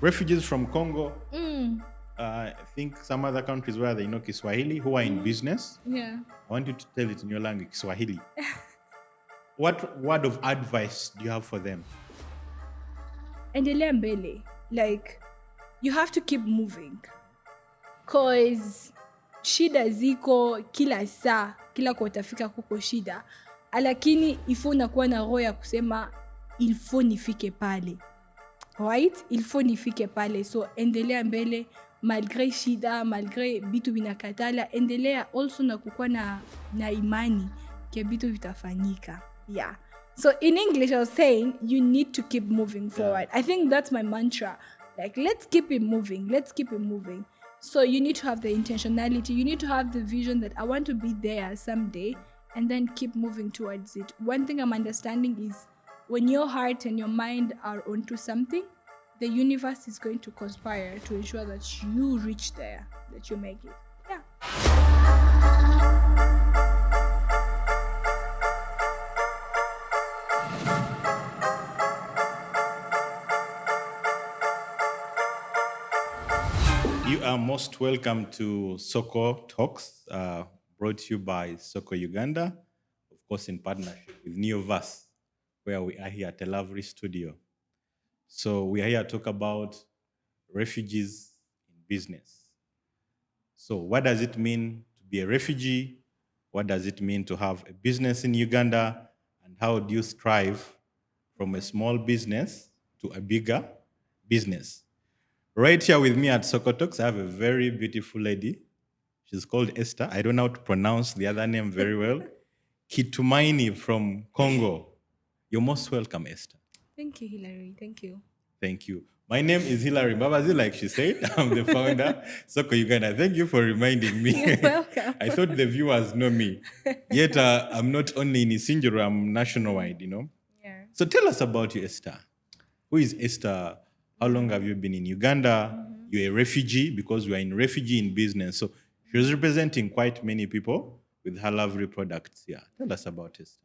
refugees from Congo. I think some other countries where they know Kiswahili who are in business. Yeah. I want you to tell it in your language, Kiswahili. What word of advice do you have for them? Endelea mbele. Like, you have to keep moving. Cause shida ziko kila saa, kila kwa utafika kuko shida. Lakini ifo unakuwa na roho ya kusema ilfo nifike pale. Right? Ilfo nifike pale. So endelea mbele malgré shida, malgré bitu binakatala, endelea also na kukuwa na imani kia bitu vitafanyika. Yeah. So in English, I was saying you need to keep moving forward. I think that's my mantra. Like, let's keep it moving. Let's keep it moving. So you need to have the intentionality. You need to have the vision that I want to be there someday and then keep moving towards it. One thing I'm understanding is when your heart and your mind are onto something, the universe is going to conspire to ensure that you reach there, that you make it. Yeah. You are most welcome to Soko Talks, brought to you by Soko Uganda, of course, in partnership with Neoverse, where we are here at the lovely studio. So we are here to talk about refugees in business. So what does it mean to be a refugee? What does it mean to have a business in Uganda? And how do you strive from a small business to a bigger business? Right here with me at Soko Talks, I have a very beautiful lady. She's called Esther. I don't know how to pronounce the other name very well. Kitumaini from Congo. You're most welcome, Esther. Thank you, Hilary. Thank you. Thank you. My name is Hilary Babazi, like she said. I'm the founder, Soko Uganda. Thank you for reminding me. You're welcome. I thought the viewers know me. Yet I'm not only in Isinjuru, I'm nationwide, Yeah. So tell us about you, Esther. Who is Esther? How long have you been in Uganda? You're a refugee because you are in refugee in business. So she's representing quite many people with her lovely products. Yeah. Tell us about Esther.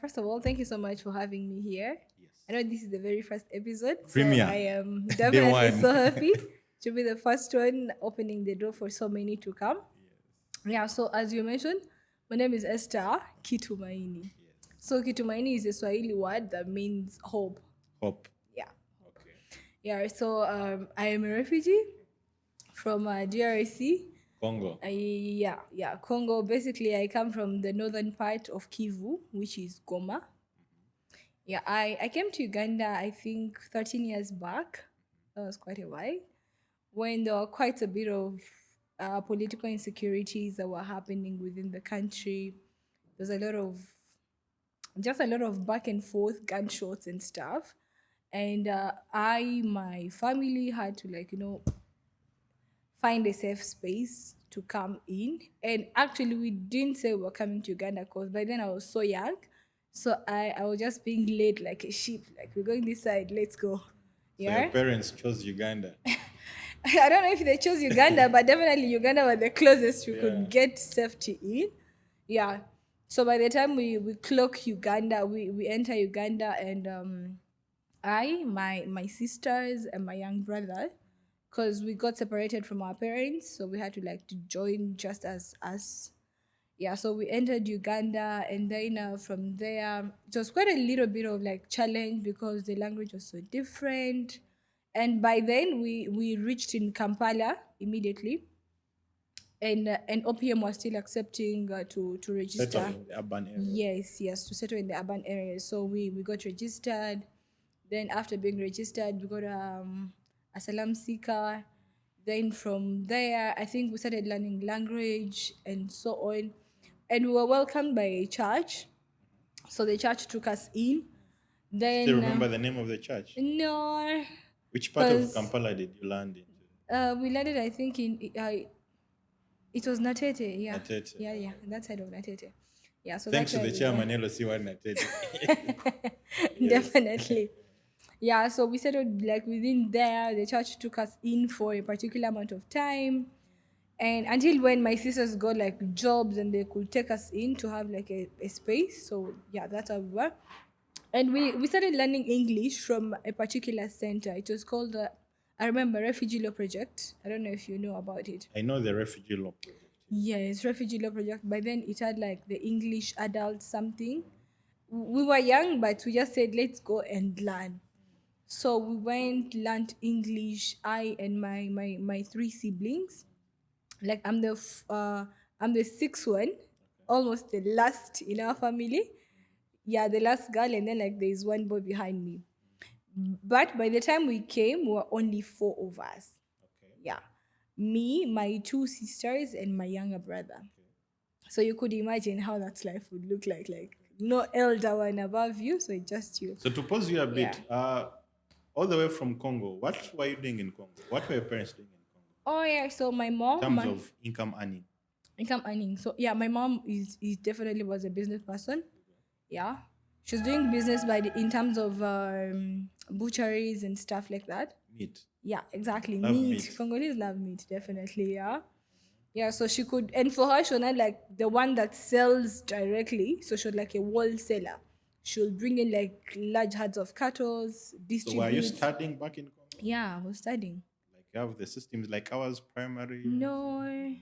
First of all, thank you so much for having me here. Yes. I know this is the very first episode, so Premiere. I am Day definitely one. so happy to be the first one opening the door for so many to come. Yeah, so as you mentioned, my name is Esther Kitumaini. So Kitumaini is a Swahili word that means hope. Hope. Yeah. Okay. Yeah, so I am a refugee from DRC. Congo. Yeah, Congo. Basically, I come from the northern part of Kivu, which is Goma. Yeah, I came to Uganda, I think 13 years back. That was quite a while. When there were quite a bit of political insecurities that were happening within the country. There's just a lot of back and forth, gunshots and stuff. And my family had to, find a safe space to come in. And actually, we didn't say we were coming to Uganda because by then I was so young. So I was just being led like a sheep, like we're going this side, let's go. So Yeah. your parents chose Uganda. I don't know if they chose Uganda, but definitely Uganda was the closest we Yeah. could get safety in. Yeah. So by the time we clock Uganda, we enter Uganda, and my sisters and my young brother, because we got separated from our parents, so we had to join just as us. Yeah, so we entered Uganda, and then from there it was quite a little bit of challenge because the language was so different. And by then we reached in Kampala immediately, and OPM was still accepting to register. Settle in the urban area. Yes, to settle in the urban areas. So we got registered. Then after being registered, we got asylum seeker. Then from there, I think we started learning language and so on. And we were welcomed by a church. So the church took us in. Then Do you remember the name of the church? no, Which part of 'cause- Kampala did you land into? we landed, I think, in it was Natete. Yeah, Natete. yeah, that side of Natete. Yeah, so Thanks to that's the where we chairman, LOC one Natete. went. Definitely. Yeah, so we settled within there. The church took us in for a particular amount of time, and until when my sisters got jobs and they could take us in to have a space. So yeah, that's how we were. And we started learning English from a particular center. It was called, I remember, Refugee Law Project. I don't know if you know about it. I know the refugee law project. Yes, Refugee Law Project. By then, it had like the English adult something. We were young, but we just said, let's go and learn. So we went, learned English. I and my three siblings. Like I'm the sixth one, almost the last in our family. Yeah, the last girl, and then like there's one boy behind me. But by the time we came, we were only four of us. Okay. Yeah, me, my two sisters, and my younger brother. So you could imagine how that life would look like. Like no elder one above you, so it's just you. So to pause you a bit, Yeah. all the way from Congo, what were you doing in Congo? What were your parents doing in Congo Oh yeah, so my in mom, terms my of income earning? income earning. So yeah, my mom is definitely was a business person. Yeah, she's doing business in terms of butcheries and stuff like that. Meat. Yeah, exactly. Love Meat. meat. Congolese love meat, definitely. Yeah. Yeah, so she could, and for her, she's not like the one that sells directly. So she's like a wholesaler. She'll bring in like large herds of cattle, So were you distribute. studying back in Congo? Yeah, I was studying. Like you have the systems like ours, primary. No.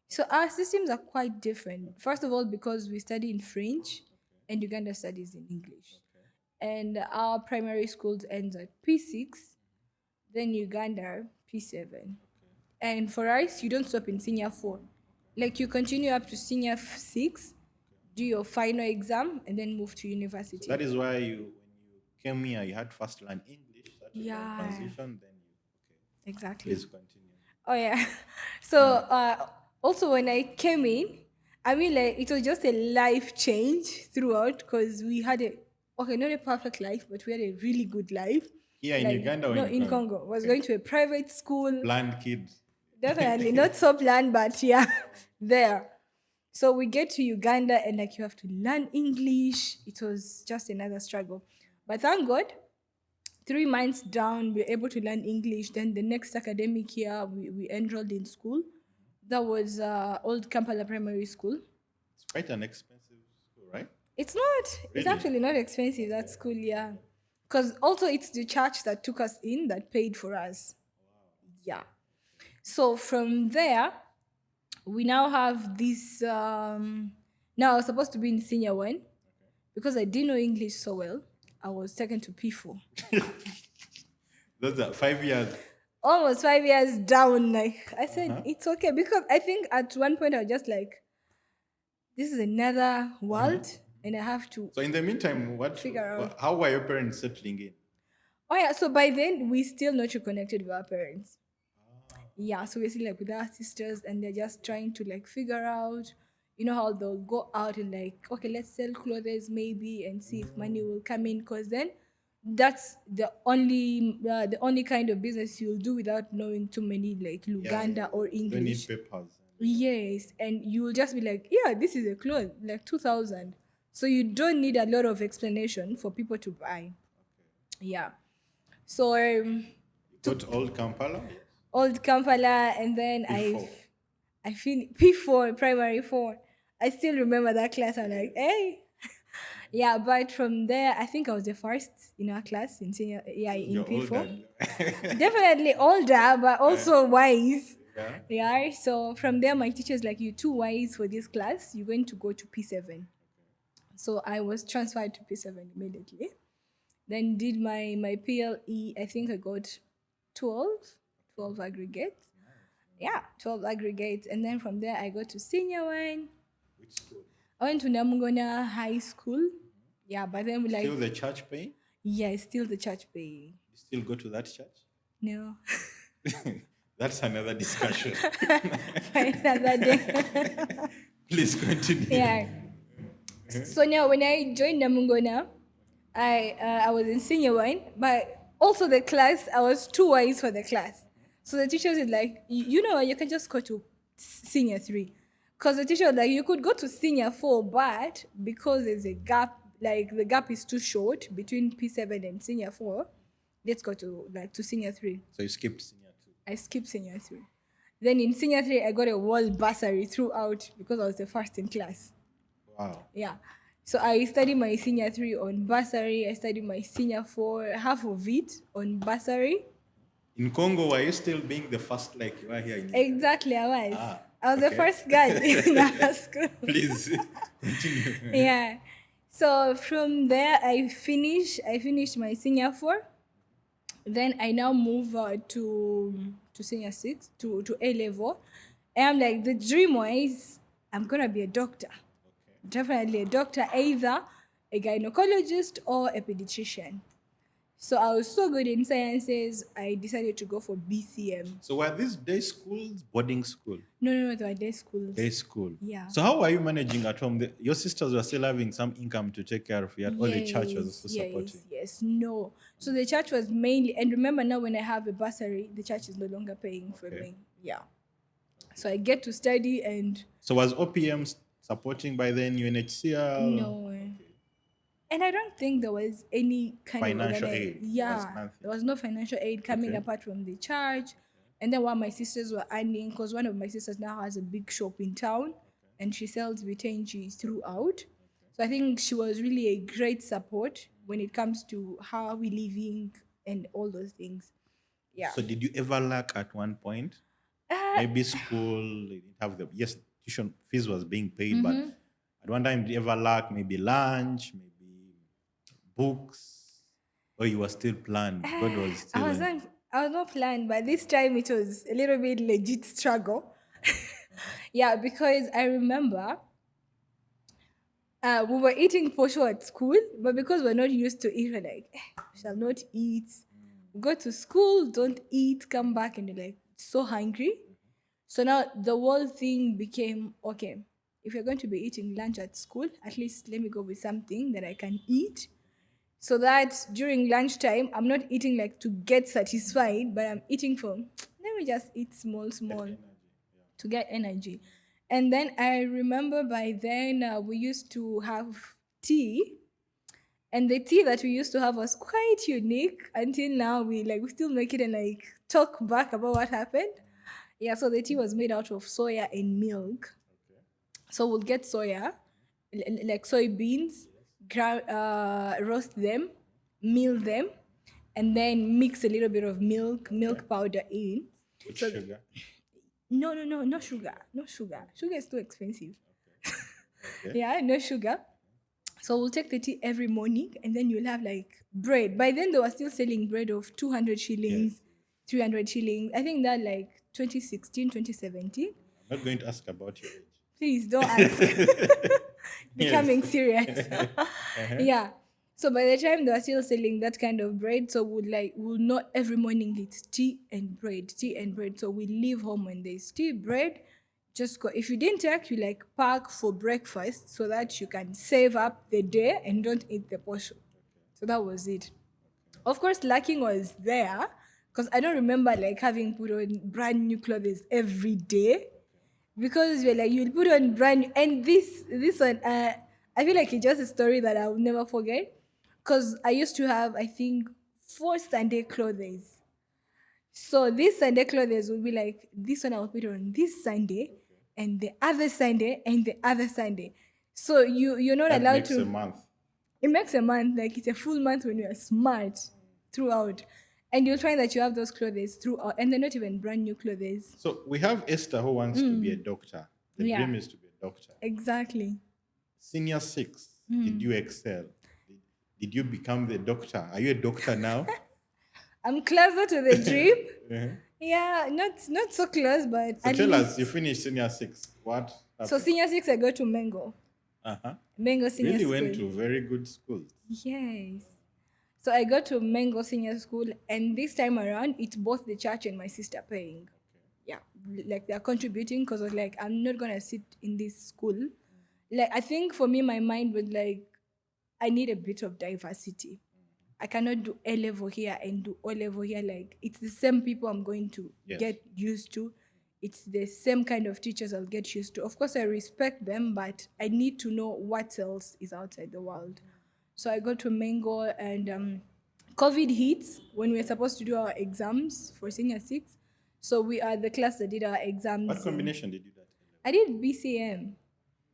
So our systems are quite different. First of all, because we study in French and Uganda studies in English. And our primary schools ends at P6, then Uganda P7. And for us, you don't stop in senior 4. Like you continue up to senior 6, do your final exam, and then move to university. That is why you, when you came here, you had first learn English. That was Yeah. transition. Then you, okay. Exactly. Please continue. Oh yeah. So also when I came in, I mean like it was just a life change throughout because we had not a perfect life, but we had a really good life. Here in Uganda or No, in in Congo? Congo. Was going to a private school. Planned kids. Definitely not so planned, but yeah, there. So we get to Uganda and like you have to learn English. It was just another struggle. But thank God, 3 months down, we were able to learn English. Then the next academic year, we enrolled in school. That was Old Kampala Primary School. It's quite an expensive school, right? It's not. It's Really? actually not expensive, that school, yeah. Because also it's the church that took us in that paid for us. Yeah. So from there, we now have this. Now I was supposed to be in senior 1 because I didn't know English so well. I was taken to P4. Those are 5 years. Almost 5 years down. Like I said, it's okay because I think at one point I was just like, this is another world, and I have to. So in the meantime, Figure out. how were your parents settling in? Oh yeah, so by then we still not reconnected with our parents. Yeah, so we're still like with our sisters, and they're just trying to like figure out, you know how they'll go out and like, okay, let's sell clothes maybe and see if money will come in, because then that's the only kind of business you'll do without knowing too many like Luganda or You don't need English. papers. Yes, and you'll just be like, yeah, this is a cloth, like 2,000. So you don't need a lot of explanation for people to buy. Yeah. So Go to Old Kampala. Old Kampala, and then P4. I feel P4 primary 4. I still remember that class. I'm like, hey. Yeah, but from there, I think I was the first in our class in senior, yeah, in You're P4. older. Definitely older, but also wise. Yeah. Yeah. So from there, my teacher's like, you too wise for this class. You're going to go to P7. So I was transferred to P7 immediately. Then did my PLE. I think I got 12 aggregates. Yeah, 12 aggregates. And then from there, I got to senior 1. Which school? I went to Namungona High School. Yeah, but then we like, Still the church paying? yeah, it's still the church paying. You still go to that church? No. That's another discussion. Another day. Please continue. Yeah. So now when I joined Namungona, I was in senior 1, but also the class, I was too wise for the class. So the teacher was like, you know, you can just go to senior 3. Because the teacher was like, you could go to senior 4, but because there's a gap, like the gap is too short between P7 and senior 4, let's go to senior 3. So you skipped senior 2. I skipped senior 3. Then in senior 3, I got a world bursary throughout because I was the first in class. Wow. Yeah. So I studied my senior 3 on bursary. I studied my senior 4, half of it on bursary. In Congo, are you still being the first like you are here in Uganda? Exactly, I was. Ah, I was the okay. first girl in our school. Please continue. Yeah. So from there, I finished my senior 4. Then I now move to senior 6 to A level. And I'm like, the dream was I'm gonna be a doctor. Definitely a doctor, either a gynecologist or a pediatrician. So I was so good in sciences, I decided to go for BCM. So were these day schools, boarding school? No, they were day schools. Day school. Yeah. So how were you managing at home? Your sisters were still having some income to take care of you. Or the church was also supporting. Yes, no. So the church was mainly, and remember now when I have a bursary, the church is no longer paying for Okay. me. Yeah. So I get to study and So was OPM supporting by then UNHCR? no. And I don't think there was any kind Financial of aid. Yeah, there was no financial aid coming Okay. apart from the church. And then what my sisters were earning, because one of my sisters now has a big shop in town, and she sells Vitenji throughout. So I think she was really a great support when it comes to how we living and all those things. Yeah. So did you ever lack at one point? Uh, Maybe school they didn't have the yes, tuition fees was being paid, Mm-hmm. but at one time did you ever lack maybe lunch, maybe books, or you were still planned? God was still I was not planned, but this time it was a little bit legit struggle. Yeah, because I remember we were eating posho at school, but because we're not used to it, we're like, shall not eat. Go to school, don't eat, come back, and you're like so hungry. So now the whole thing became okay. If you're going to be eating lunch at school, at least let me go with something that I can eat, so that during lunchtime I'm not eating like to get satisfied, but I'm eating for let me just eat small to get energy. And then I remember by then we used to have tea, and the tea that we used to have was quite unique until now. We still make it and like talk back about what happened. Yeah, so the tea was made out of soya and milk. So we'll get soya, like soybeans, roast them, mill them, and then mix a little bit of milk powder in. with So sugar. no sugar, no sugar. Sugar is too expensive. Okay. Yeah, no sugar. So we'll take the tea every morning, and then you'll have like bread. By then they were still selling bread of 200 shillings, 300 shillings. I think that like 2016, 2017. I'm not going to ask about your age. Please don't ask. Becoming serious. Yeah. So by the time they were still selling that kind of bread, so we'll not every morning eat tea and bread, tea and bread. So we leave home when there's tea, bread. Just go. If you didn't take, you like pack for breakfast so that you can save up the day and don't eat the portion. So that was it. Of course, lacking was there because I don't remember like having put on brand new clothes every day, because you're like you'll put on brand new, and this one I feel like it's just a story that I'll never forget, because I used to have, I think, 4 Sunday clothes. So this Sunday clothes will be like this one I'll put on this Sunday, and the other Sunday, and the other Sunday. So you're not That allowed makes to. a month. It makes a month, like it's a full month when you're smart throughout. And you'll find that you have those clothes throughout, and they're not even brand new clothes. So we have Esther who wants to be a doctor. The Yeah. dream is to be a doctor. Exactly. Senior 6, did you excel? Did you become the doctor? Are you a doctor now? I'm closer to the dream. Uh-huh. Yeah, not so close, but So at tell least. us, you finished senior 6. What happened? So senior 6, I go to Mengo. Uh-huh. Mengo Senior Really School. went to very good schools. Yes. So I go to Mengo Senior School, and this time around, it's both the church and my sister paying. Yeah, like they're contributing, because I was like, I'm not gonna sit in this school. Like I think for me, my mind was like, I need a bit of diversity. I cannot do A level here and do O level here. Like it's the same people I'm going to Yes. get used to. It's the same kind of teachers I'll get used to. Of course, I respect them, but I need to know what else is outside the world. So I go to Mango, and COVID hits when we were supposed to do our exams for senior 6. So we are the class that did our exams. What combination did you do that? I did BCM,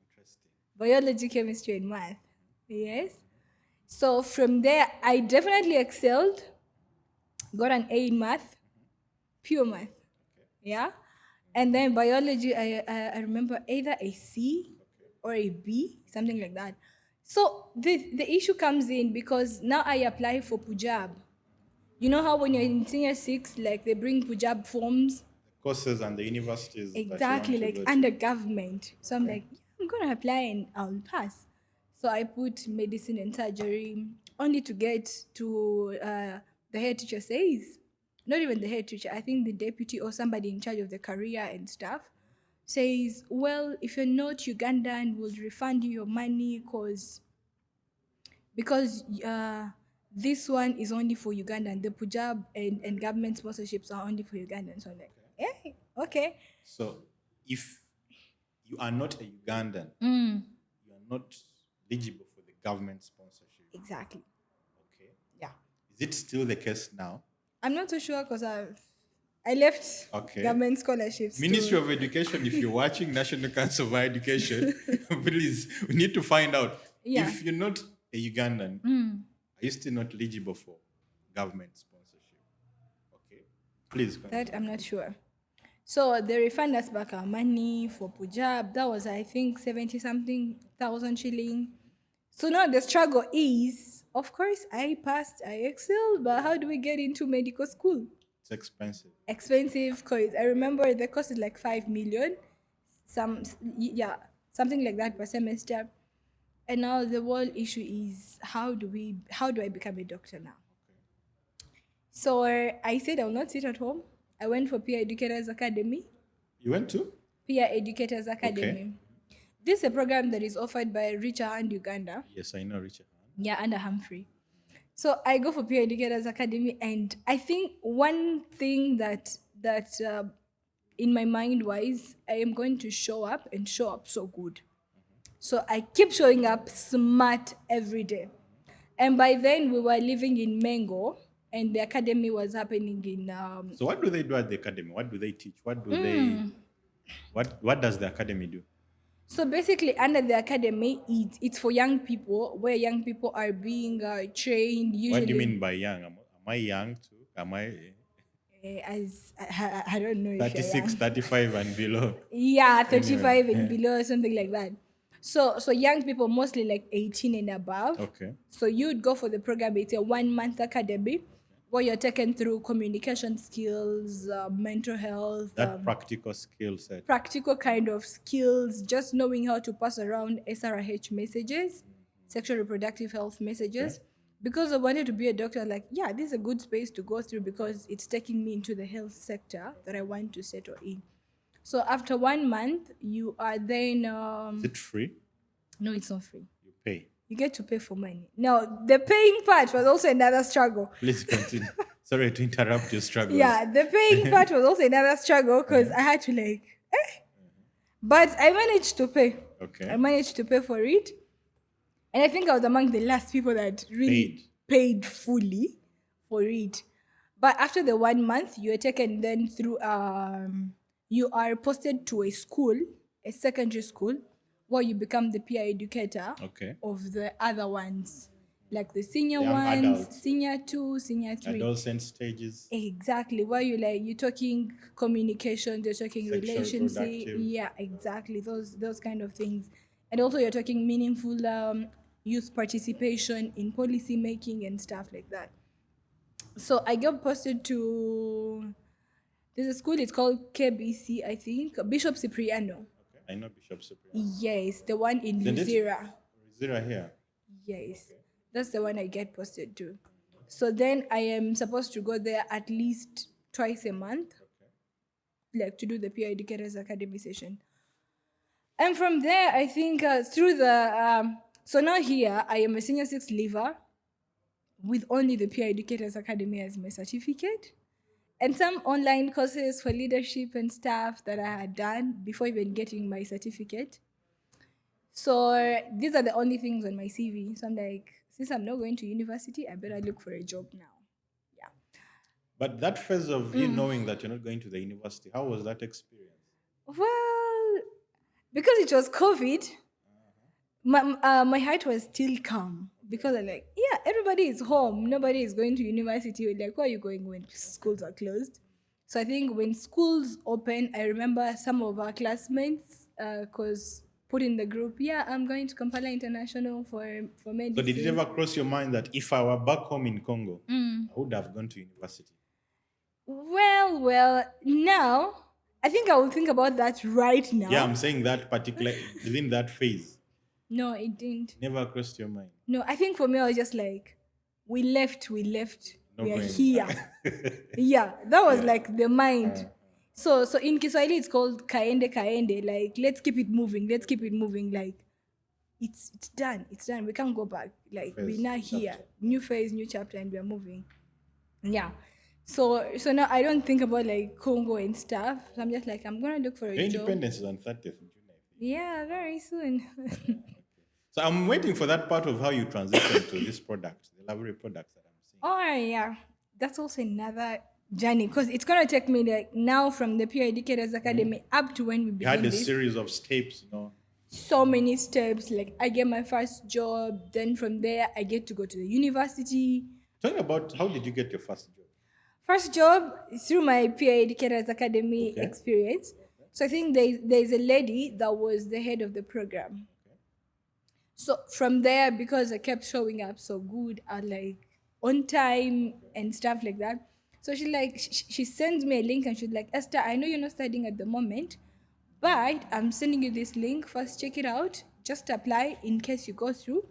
Interesting. biology, chemistry, and math. Yes. So from there, I definitely excelled, got an A in math, pure math. Yeah. And then biology, I remember either a C or a B, something like that. So the issue comes in because now I apply for Pujab. You know how when you're in senior six, like they bring Pujab forms. Courses and the universities that you want Exactly, to like go to. under government. So I'm Okay. like, yeah, I'm gonna apply and I'll pass. So I put medicine and surgery, only to get to the head teacher says, not even the head teacher, I think the deputy or somebody in charge of the career and stuff says, well, if you're not Ugandan, we'll refund you your money because this one is only for Ugandan. The Punjab and government sponsorships are only for Ugandans. So I'm like, yeah, okay. So if you are not a Ugandan, you are not eligible for the government sponsorship. Exactly. Okay. Yeah. Is it still the case now? I'm not so sure because I left Okay. government scholarships Ministry to of Education, if you're watching National Council of Higher Education, please, we need to find out yeah. if you're not a Ugandan, are you still not eligible for government sponsorship? Okay. Please That continue. I'm not sure. So they refund us back our money for Pujab. That was I think 70 something thousand shilling. So now the struggle is, of course, I passed, I excelled, but how do we get into medical school? It's expensive. Expensive because I remember the cost is like 5 million, yeah, something like that per semester. And now the whole issue is how do I become a doctor now? So I said I will not sit at home. I went for Peer Educators Academy. You went to? Peer Educators Okay. Academy. This is a program that is offered by Richer and Uganda. Yes, I know Richard. Yeah, under Humphrey. So I go for Peer Educators Academy, and I think one thing that in my mind wise, I am going to show up and show up so good. So I keep showing up smart every day. And by then we were living in Mengo, and the academy was happening in So what do they do at the academy? What do they teach? What do they what does the academy do? so basically under the academy it's for young people where young people are being trained What do you usually mean by young? Am I young too? Am I as I don't know if you're 36, young. 35 and below? Yeah, Anyway. 35 and below, something like that. So young people mostly like 18 and above. Okay. So you'd go for the program. It's a 1 month academy where you're taken through communication skills, mental health, That practical skill set. practical kind of skills, just knowing how to pass around SRH messages, sexual reproductive health messages. Because I wanted to be a doctor, like, yeah, this is a good space to go through because it's taking me into the health sector that I want to settle in. So after 1 month, you are then Is it free? no, it's not free. You pay. You get to pay for money. Now the paying part was also another struggle. Please continue. Sorry to interrupt your struggles. Yeah, the paying part was also another struggle because I had to like, but I managed to pay. Okay. I managed to pay for it, and I think I was among the last people that really paid fully for it. But after the 1 month, you are taken then through. You are posted to a school, a secondary school, where you become the peer educator Okay. of the other ones, like the senior Young ones, adults. senior 2, senior 3. Adolescent stages. Exactly. Where you're talking communication, you're talking Sexual, relationship. reproductive. Yeah, exactly. Those kind of things. And also you're talking meaningful youth participation in policy making and stuff like that. So I got posted to there's a school, it's called KBC, I think. Bishop Cipriano. Okay. I know Bishop Cyprian. Yes, the one in Isn't it? Luzira. Zira here. Yes, that's the one I get posted to. So then I am supposed to go there at least twice a month, like to do the Peer Educators Academy session. And from there, I think through so now here I am a senior six leaver with only the Peer Educators Academy as my certificate and some online courses for leadership and stuff that I had done before even getting my certificate. So these are the only things on my CV. So I'm like, since I'm not going to university, I better look for a job now. Yeah. But that phase of you knowing that you're not going to the university, how was that experience? Well, because it was COVID, my heart was still calm because I'm like, yeah, everybody is home. Nobody is going to university. Like, where are you going when schools are closed? So I think when schools open, I remember some of our classmates, cause put in the group, yeah, I'm going to Kampala International for So did it medicine. ever cross your mind that if I were back home in Congo, I would have gone to university? Well, now I think I will think about that right Yeah, now. I'm saying that particular within that phase, No, it didn't. never crossed your mind. No, I think for me, I was just like, we left, Not we are going here. back. Yeah, that was Yeah. like the mind. So in Kiswahili, it's called kaende kaende. Like, let's keep it moving. Let's keep it moving. Like, it's done. It's done. We can't go back. Like, we're Phase, now here. chapter. New phase, new chapter, and we're moving. Yeah. So now I don't think about like Congo and stuff. So I'm just like, I'm gonna look for a Your job. independence is on 30th June, I think. Yeah, very soon. So I'm waiting for that part of how you transition to this product, the library products that I'm seeing. Oh yeah, that's also another journey because it's gonna take me like now from the Peer Educators Academy up to when we You had begin a this. series of steps, So many steps. Like I get my first job, then from there I get to go to the university. Talking about how did you get your first job? First job through my Peer Educators Academy Okay. experience. So I think there's a lady that was the head of the program. So from there, because I kept showing up so good at like on time and stuff like that. So she sends me a link and she's like, Esther, I know you're not studying at the moment, but I'm sending you this link. First, check it out. Just apply in case you go through.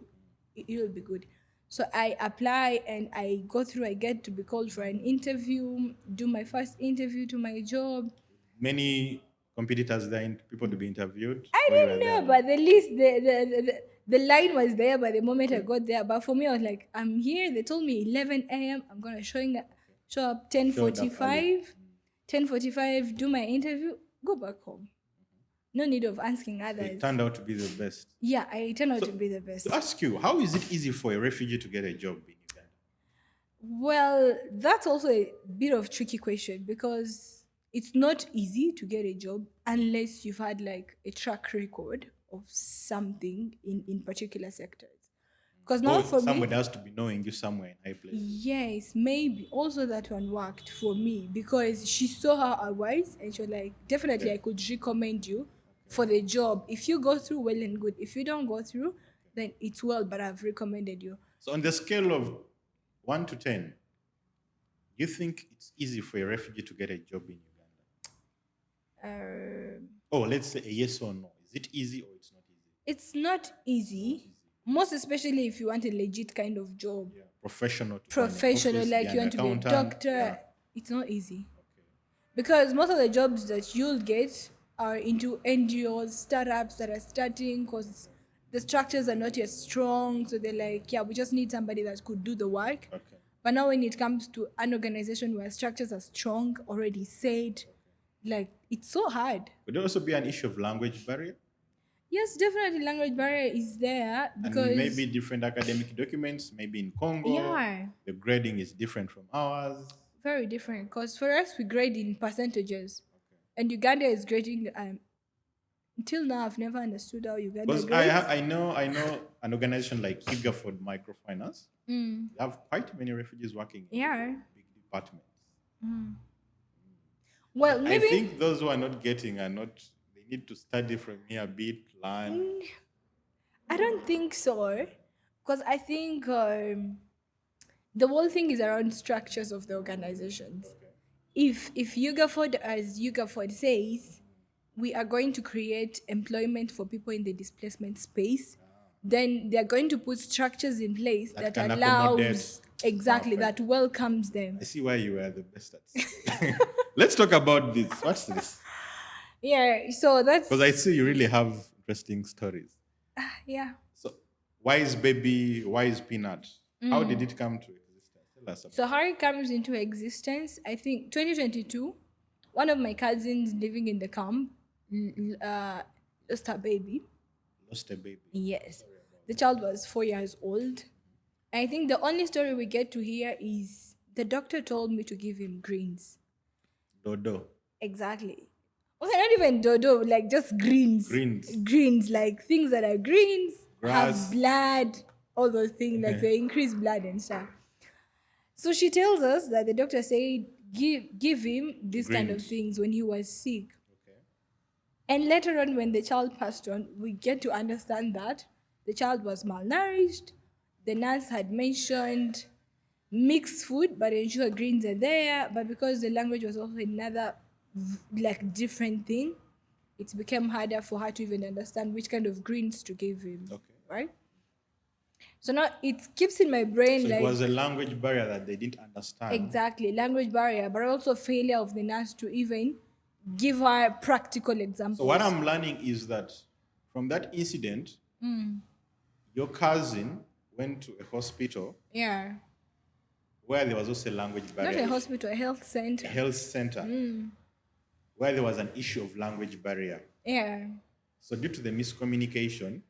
It'll be good. So I apply and I go through. I get to be called for an interview. Do my first interview to my job. Many competitors there, people to be interviewed, I or you were didn't there know, alone? but at least the line was there by the moment I got there. But for me, I was like, I'm here. They told me 11 a.m. I'm gonna show up Showed up early. 10:45, 10:45. Do my interview. Go back home. No need of asking So it others. turned out to be the best. Yeah, I turned out So to be the best. to ask you, how is it easy for a refugee to get a job in Uganda? Well, that's also a bit of tricky question because it's not easy to get a job unless you've had like a track record of something in particular sectors. Because now Or for somebody me, has to be knowing you somewhere in high place. yes, maybe also that one worked for me because she saw how I was and she was like, definitely I could recommend you for the job. If you go through, well and good. If you don't go through, then it's well, but I've recommended you. So on the scale of 1 to 10, do you think it's easy for a refugee to get a job in Uganda? Um Oh, let's say a yes or no. Is it easy or it's not easy? it's not easy, most especially if you want a legit kind of job, Yeah. Professional to go in an professional, office, like be you an want to be a accountant. doctor. Yeah. It's not easy Okay. because most of the jobs that you'll get are into NGOs, startups that are starting because the structures are not yet strong. So they're like, yeah, we just need somebody that could do the work. Okay. But now when it comes to an organization where structures are strong, already said, like it's so hard. Could there also be an issue of language barrier? Yes, definitely language barrier is there because And maybe different academic documents, maybe in Congo, yeah, the grading is different from ours. very different. Because for us, we grade in percentages, and Uganda is grading. Until now, I've never understood how Uganda Because grades. I know an organization like Higaford Microfinance. Mm. They have quite many refugees working in Yeah. big departments. Well, I maybe think those who are not getting are not. They need to study from here a bit, learn. I don't think so, because I think the whole thing is around structures of the organizations. If Ugaford, as Ugaford says, we are going to create employment for people in the displacement space, then they're going to put structures in place That that can allows accommodate. exactly Perfect. that welcomes them. I see why you were the best at. Let's talk about this. What's this? Yeah, so that's Because I see you really have interesting stories. yeah. So, why is peanut? How did it come to existence? Tell us about So how it comes into existence, I think 2022, one of my cousins living in the camp lost her baby. lost a baby. Yes. The child was 4 years old. I think the only story we get to hear is the doctor told me to give him greens. Dodo. Exactly. Okay, not even dodo, like just greens. Greens. Greens, like things that are greens. have Grass. blood, all those things, like the increased blood and stuff. So she tells us that the doctor said give him these kind of Greens. things when he was sick. Okay. And later on, when the child passed on, we get to understand that the child was malnourished. The nurse had mentioned mixed food, but ensure greens are there. But because the language was also another like different thing, it became harder for her to even understand which kind of greens to give him. Okay. Right? So now it keeps in my brain So it like was a language barrier that they didn't understand. exactly language barrier, but also failure of the nurse to even give her practical examples. So what I'm learning is that from that incident, your cousin went to a hospital yeah, where there was also a language not barrier. a hospital, a health A center. health center where there was an issue of language barrier. Yeah, So due to the miscommunication,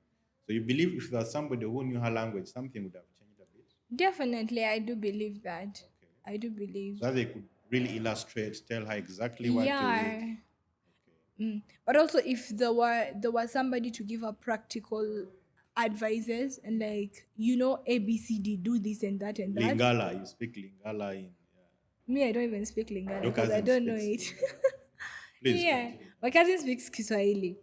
so you believe if there was somebody who knew her language, something would have changed a bit. definitely, I do believe that. I do believe. So that they could really illustrate, tell her exactly what to Yeah. eat. But also if there was somebody to give her practical advices and like ABCD, do this and that and that. Lingala, you speak Lingala in Me, I don't even speak Lingala your because I cousin don't know speaks it. Lingala. Please Yeah, continue. my cousin speaks Kiswahili.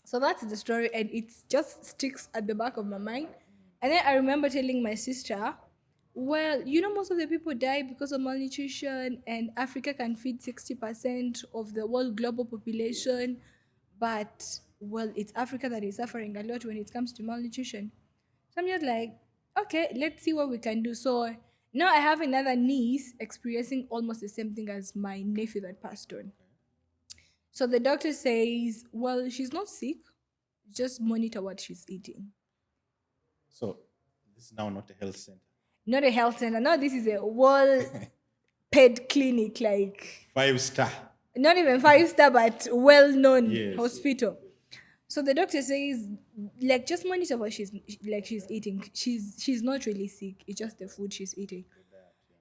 So that's the story, and it just sticks at the back of my mind. And then I remember telling my sister, well, most of the people die because of malnutrition, and Africa can feed 60% of the world global population. But, well, it's Africa that is suffering a lot when it comes to malnutrition. So I'm just like, okay, let's see what we can do. So now I have another niece experiencing almost the same thing as my nephew that passed on. So the doctor says, well, she's not sick, just monitor what she's eating. So this is now not a health center. Not a health center. No, this is a world ped clinic, like 5-star. not even 5-star, but well-known Yes. hospital. So the doctor says, like, just monitor what she's eating. She's not really sick. It's just the food she's eating.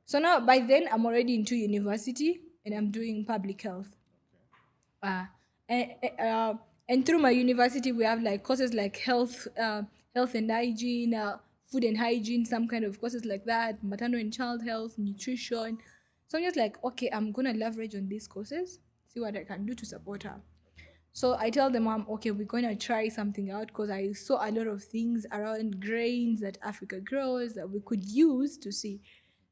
So now by then I'm already into university and I'm doing public health. uh, and, and through my university we have like courses like health and hygiene, food and hygiene, some kind of courses like that, maternal and child health, nutrition. So I'm just like, okay, I'm gonna leverage on these courses, see what I can do to support her. So I tell the mom, okay, we're gonna try something out because I saw a lot of things around grains that Africa grows that we could use to see.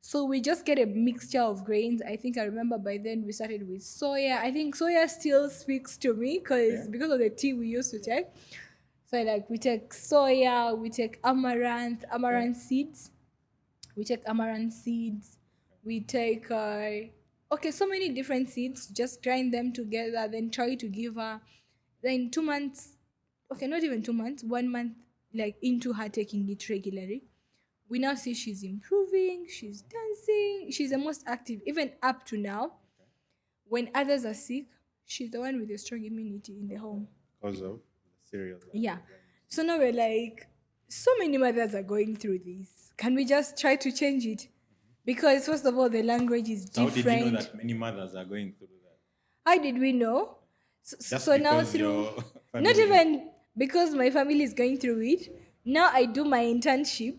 So we just get a mixture of grains. I think I remember by then we started with soya. I think soya still speaks to me because of the tea we used to take. So like we take soya, we take amaranth seeds. We take amaranth seeds. We take so many different seeds. Just grind them together. Then try to give her. Then 2 months. Okay, not even 2 months. 1 month, like into her taking it regularly. We now see she's improving. She's dancing. She's the most active, even up to now. When others are sick, she's the one with a strong immunity in the home. Because of the cereal. Yeah. So now we're like, so many mothers are going through this. Can we just try to change it? Because first of all, the language is So how different. did you know that many mothers are going through that? How did we know? Just So now because through your not family- even because my family is going through it. Now I do my internship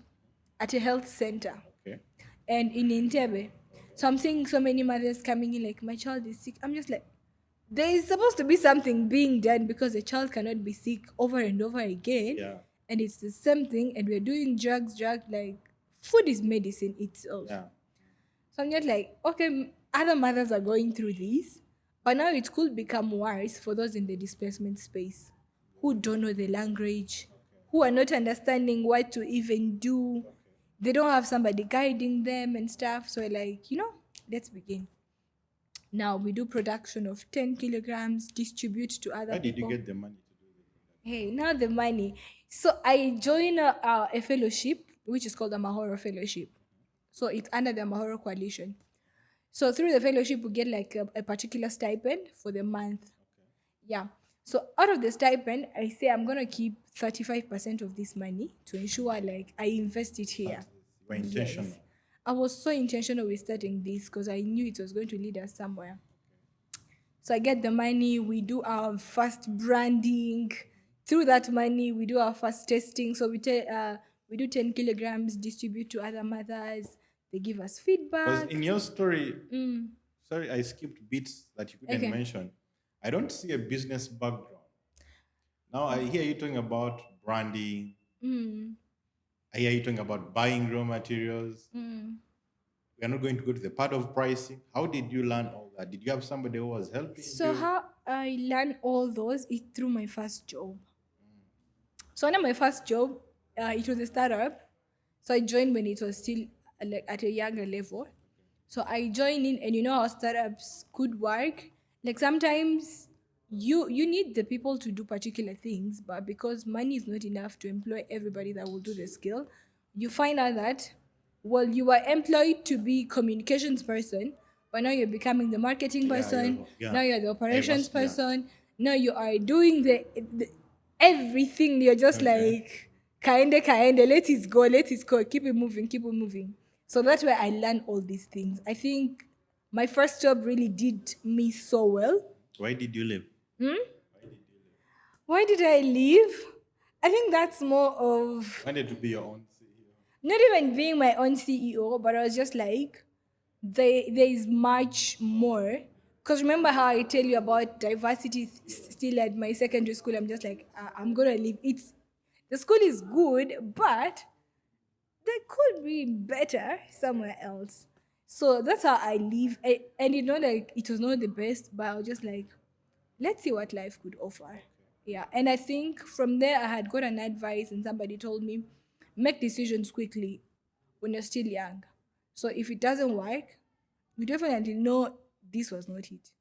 at a health center Okay. and in Entebbe. So I'm seeing so many mothers coming in like, my child is sick. I'm just like, there is supposed to be something being done because a child cannot be sick over and over again. Yeah. And it's the same thing. And we're doing drugs, like food is medicine itself. Yeah. So I'm just like, okay, other mothers are going through this, but now it could become worse for those in the displacement space who don't know the language, who are not understanding what to even do. They don't have somebody guiding them and stuff. So like, let's begin. Now we do production of 10 kilograms, distribute to other How did people. you get the money to do it? Hey, now the money. So I joined a fellowship, which is called the Mahoro Fellowship. So it's under the Mahoro Coalition. So through the fellowship, we get like a particular stipend for the month. Yeah. So out of the stipend, I say I'm gonna keep 35% of this money to ensure like I invest it here. You were intentional. Yes. I was so intentional with starting this because I knew it was going to lead us somewhere. So I get the money, we do our first branding through that money, we do our first testing. So we do 10 kilograms, distribute to other mothers. They give us Because in feedback. your story, sorry, I skipped bits that you couldn't Okay. mention. I don't see a business background. Now I hear you talking about branding. I hear you talking about buying raw materials. We are not going to go to the part of pricing. How did you learn all that? Did you have somebody who was helping So you? how I learned all those is through my first job. So under my first job, it was a startup. So I joined when it was still like at a younger level. So I joined in, and you know how startups could work. Like sometimes you need the people to do particular things, but because money is not enough to employ everybody that will do the skill, you find out that well you were employed to be communications person, but now you're becoming the marketing Yeah, person. yeah. Now you're the operations Yeah. person. Now you are doing the everything. You're just Okay. like kinda, let it go, keep it moving, keep it moving. So that's where I learned all these things. I think my first job really did me so well. Why did you leave? Why did I leave? I think that's more of Wanted to be your own CEO. not even being my own CEO, but I was just like, there is much more. Because remember how I tell you about diversity still at my secondary school? I'm just like, I'm gonna leave. It's the school is good, but they could be better somewhere else. So that's how I live. And you know, like it was not the best, but I was just like, let's see what life could offer. Yeah. And I think from there I had got an advice and somebody told me, make decisions quickly when you're still young. So if it doesn't work, you definitely know this was not it.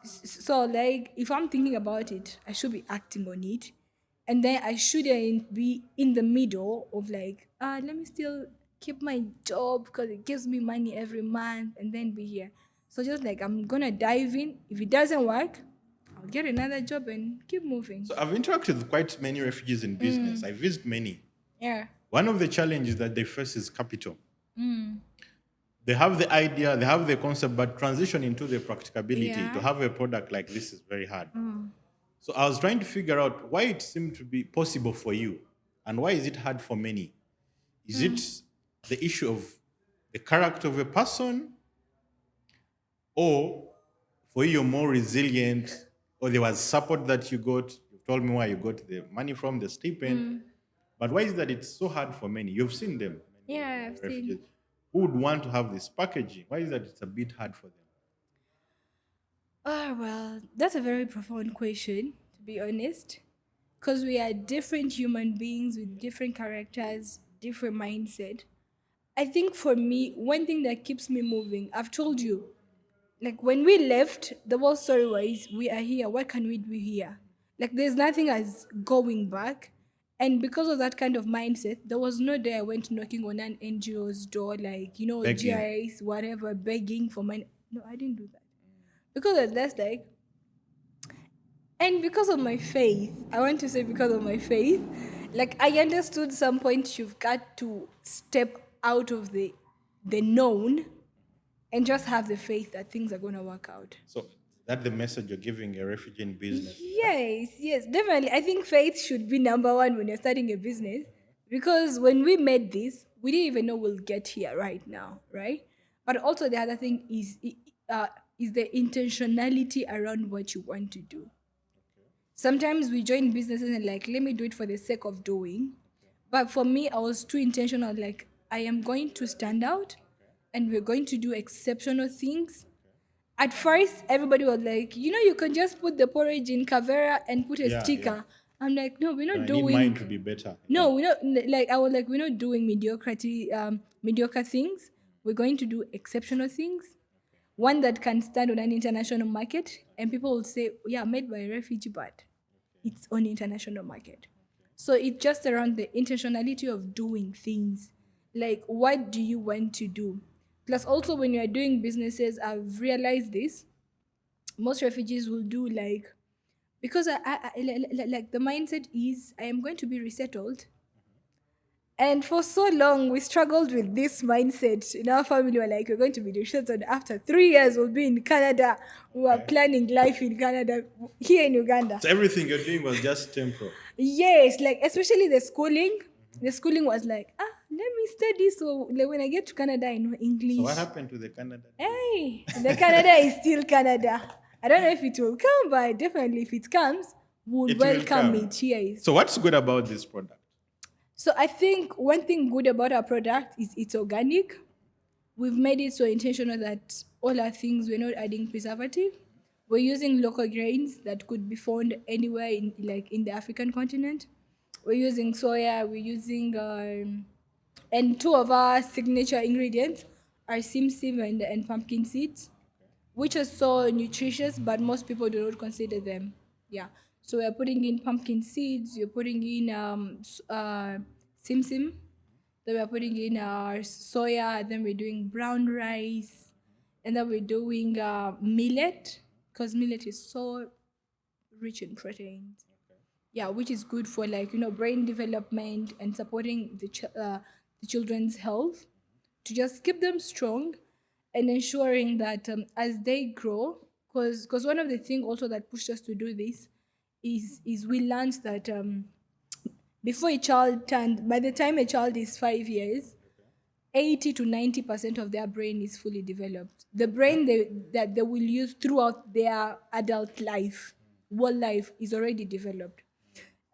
So like if I'm thinking about it, I should be acting on it. And then I shouldn't be in the middle of like, let me still keep my job because it gives me money every month and then be here. So just like I'm gonna dive in. If it doesn't work, I'll get another job and keep moving. So I've interacted with quite many refugees in business. I visit many. Yeah. One of the challenges that they face is capital. They have the idea, they have the concept, but transition into the practicability to Yeah. have a product like this is very hard. So I was trying to figure out why it seemed to be possible for you and why is it hard for many? Is it the issue of the character of a person, or for you you're more resilient, or there was support that you got? You told me where you got the money from, the stipend. But why is that it's so hard for many? You've seen them, many Yeah, I've refugees seen. who would want to have this packaging. Why is that it's a bit hard for them? Well, that's a very profound question, to be honest. Because we are different human beings with different characters, different mindset. I think for me, one thing that keeps me moving, I've told you, like when we left, the whole story was we are here. What can we do here? Like there's nothing as going back. And because of that kind of mindset, there was no day I went knocking on an NGO's door, like, Begging. GIS, whatever, begging for money. No, I didn't do that. Because that's like, and because of my faith, I want to say because of my faith, like I understood some point you've got to step out of the known and just have the faith that things are gonna work out. So that's the message you're giving a refugee in business. Yeah? Yes, definitely. I think faith should be number one when you're starting a business. Because when we made this, we didn't even know we'll get here right now, right? But also the other thing is the intentionality around what you want to do. Sometimes we join businesses and like, let me do it for the sake of doing. But for me, I was too intentional. Like, I am going to stand out and we're going to do exceptional things. At first, everybody was like, you can just put the porridge in Cavera and put a Yeah. sticker. I'm like, no, we're not I need mine doing. to be better. No, Yeah. we're not. Like, I was like, we're not doing mediocre things. We're going to do exceptional things. One that can stand on an international market, and people will say, yeah, made by a refugee, but it's on international market. So it's just around the intentionality of doing things. Like, what do you want to do? Plus, also when you are doing businesses, I've realized this. Most refugees will do like, because like the mindset is, I am going to be resettled, And for so long, we struggled with this mindset. In our family, we're like, we're going to be the shots, and after 3 years, we'll be in Canada. We were Okay. planning life in Canada, here in Uganda. So everything you're doing was just temporal. Yes, like especially the schooling. The schooling was like, let me study. So like, when I get to Canada, I know So what English. happened to the Canada days? Hey, the Canada is still Canada. I don't know if it will come, but definitely if it comes, we'll It will welcome come. it here. So what's good about this product? So I think one thing good about our product is it's organic. We've made it so intentional that all our things, we're not adding preservative. We're using local grains that could be found anywhere in like in the African continent. We're using soya. We're using and two of our signature ingredients are sim and pumpkin seeds, which are so nutritious, but most people do not consider them. Yeah. So we're putting in pumpkin seeds. You're putting in sim, then we're putting in our soya. Then we're doing brown rice, and then we're doing millet, because millet is so rich in proteins. Yeah, which is good for like brain development and supporting the children's health, to just keep them strong and ensuring that as they grow, because one of the things also that pushed us to do this is we learned that before a child turned by the time a child is 5 years, 80 to 90% of their brain is fully developed. The brain that they will use throughout their adult life, world life, is already developed.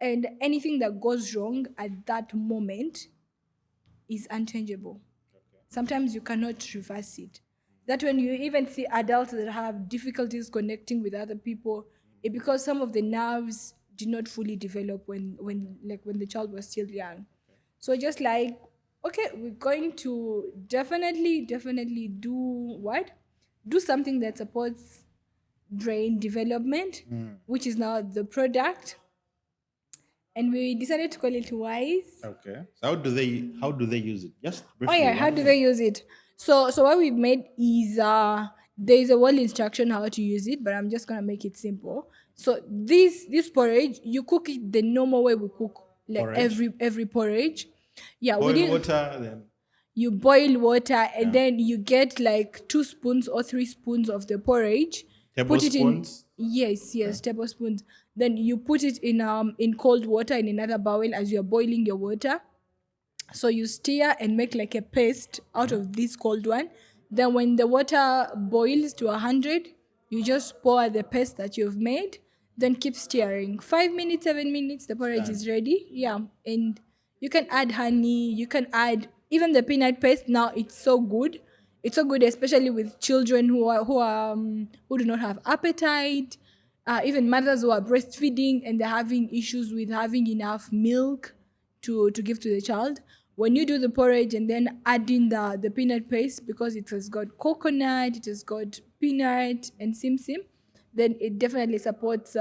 And anything that goes wrong at that moment is unchangeable. Sometimes you cannot reverse it. That when you even see adults that have difficulties connecting with other people, it because some of the nerves did not fully develop when the child was still young. So just like, okay, we're going to definitely do what? Do something that supports brain development, which is now the product. And we decided to call it Wise. Okay. So how do they use it? Just Oh briefly, yeah, how one do minute. they use it? So what we've made is there is a well instruction how to use it, but I'm just gonna make it simple. So this porridge, you cook it the normal way we cook like Porridge. every porridge. Yeah, we Boil didn't. water, then You boil water and yeah. then you get like 2 spoons or 3 spoons of the porridge. Put it in, Tablespoons. yes, tablespoons. Then you put it in cold water in another bowl as you're boiling your water. So you stir and make like a paste out of this cold one. Then when the water boils to 100, you just pour the paste that you've made. Then keep stirring. 5 minutes, 7 minutes, the porridge Done. is ready. Yeah, and you can add honey. You can add even the peanut paste. Now it's so good. It's so good, especially with children who do not have appetite. Even mothers who are breastfeeding and they're having issues with having enough milk to give to the child. When you do the porridge and then add in the peanut paste, because it has got coconut, it has got peanut and sim, then it definitely supports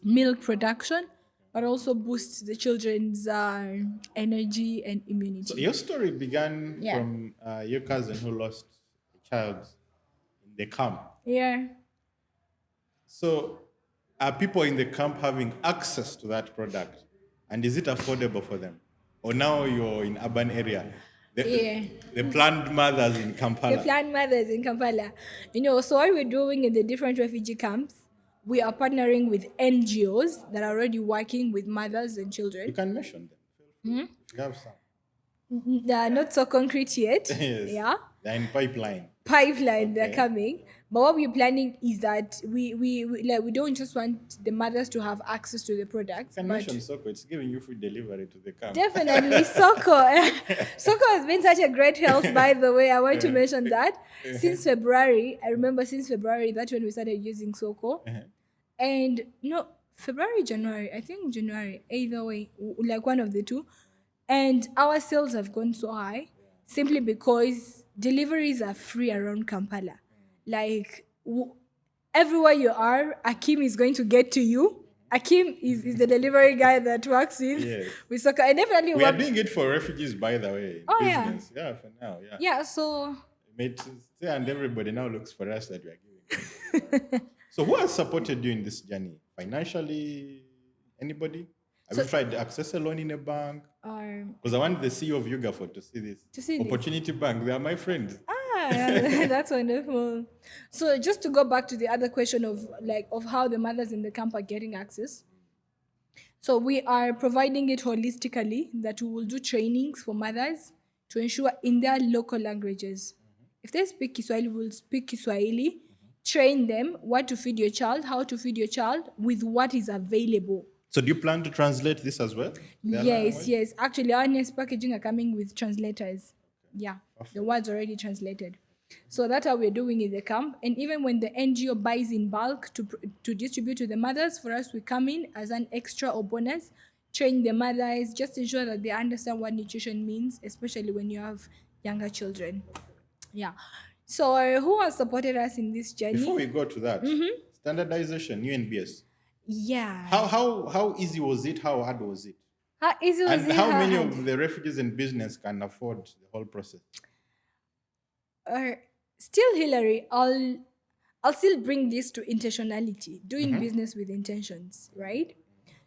milk production, but also boosts the children's energy and So immunity. your story began Yeah. from your cousin who lost a child in the camp. Yeah. So are people in the camp having access to that product? And is it affordable for them? Or now you're in urban area? Yeah. The planned mothers in The Kampala. plant mothers in Kampala. So what we're doing in the different refugee camps, we are partnering with NGOs that are already working with mothers and You children. can mention them. Feel free. If you have some. They are not so concrete yet. Yes. Yeah. They're in pipeline. Pipeline, they're Okay. coming. But what we're planning is that we don't just want the mothers to have access to the You products, can but mention Soko. It's giving you free delivery to the camp. definitely Soko. Soko has been such a great help, by the way. I want to mention that since February, I remember since February, that's when we started using Soko. And no, February, January, I think January, either way, like one of the two. And our sales have gone so high simply because deliveries are free around Kampala. Like everywhere you are, Akim is going to get to you. Akim is the delivery guy that works Yes. with Soccer. I definitely We are work. doing it for refugees, by the way, in Oh yeah, business. Yeah, for now. Yeah. yeah. So Mate, and everybody now looks for us that we are giving. So who has supported you in this journey? Financially? Anybody? Have So- you tried to access a loan in a bank? um, Because I want the CEO of Yuga to see this. To see this. Opportunity Bank, they are my friends. that's wonderful. So just to go back to the other question of how the mothers in the camp are getting access. So we are providing it holistically, that we will do trainings for mothers to ensure in their local languages. If they speak Kiswahili, we'll speak Kiswahili, train them what to feed your child, how to feed your child with what is available. So do you plan to translate this as well? Their Yes, language? yes. Actually, our next packaging are coming with translators. Yeah, the words already translated. So that's how we're doing in the camp. And even when the NGO buys in bulk to distribute to the mothers, for us, we come in as an extra or bonus, train the mothers, just ensure that they understand what nutrition means, especially when you have younger children. Yeah. So who has supported us in this journey? Before we go to that, standardization, UNBS. Yeah. How easy was it? How hard was it? How easy was And it? how many hard? of the refugees in business can afford the whole process? Still, Hillary, I'll still bring this to intentionality, doing business with intentions, right?